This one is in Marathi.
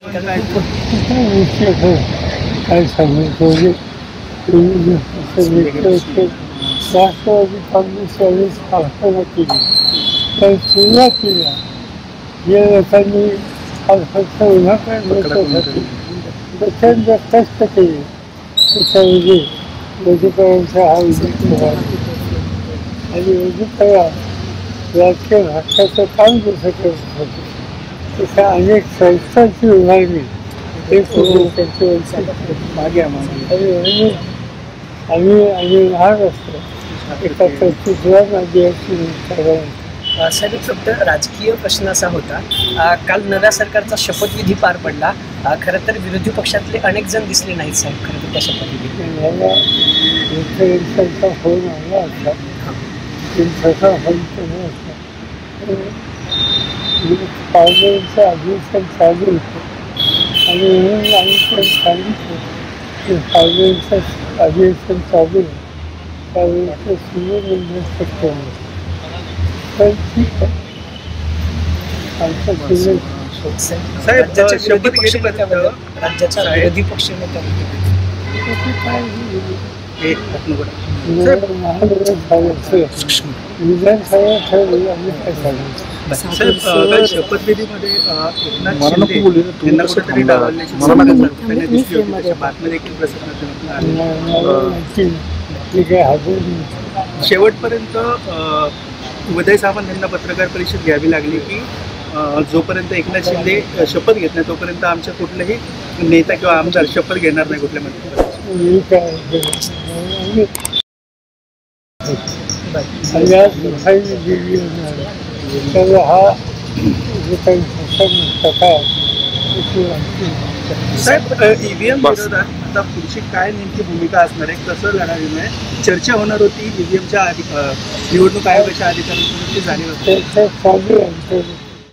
काय सांगायचं म्हणजे राष्ट्रवादी काँग्रेसवाली स्थापना केली तर सुरुवातीला या लोकांनी फक्त उन्हाळ्यासाठी प्रचंड कष्ट केले त्याच्यामध्ये मोदीकरांचा हा विजय केला आणि मोदीकरा राजकीय भाषाचं काम जसं करत होते तशा अनेक संस्थांची उभारणी हे त्यांची मागे आम्ही लहान असतो एका चौथीसुद्धा माझी अशी साहेब एक फक्त राजकीय प्रश्न असा होता काल नव्या सरकारचा शपथविधी पार पडला खरं तर विरोधी पक्षातले अनेक जण दिसले नाहीत साहेब खरं तर त्या शपथविधी मला मुख्यमंत्र्यांचा फोन आला असता त्यांचा फोन केला असता पार्लमेंटचं अधिवेशन चालू होतं आणि म्हणून आम्ही पण सांगितलं की पार्लमेंटचं अधिवेशन चालू आहे त्यावेळेचं सुरू म्हणजे शक्य होतं तर ठीक आहे आमचं सुरू राज्याच्या विरोधी पक्ष विधानसभा ठरवली आम्ही काय सांगायचं शपथविधीमध्ये शेवटपर्यंत उदय सामंत यांना पत्रकार परिषद घ्यावी लागली की जोपर्यंत एकनाथ शिंदे शपथ घेत नाही तोपर्यंत आमच्या कुठल्याही नेता किंवा आमदार शपथ घेणार नाही कुठल्या तर हा जो काही प्रकार साहेब ईव्हीएम विरोधात आता पुढची काय नेमकी भूमिका असणार आहे कसं लढावी म्हणजे चर्चा होणार होती ईव्हीएमच्या निवडणूक आयोगाच्या अधिकाऱ्यांची झाली होती चालू आहे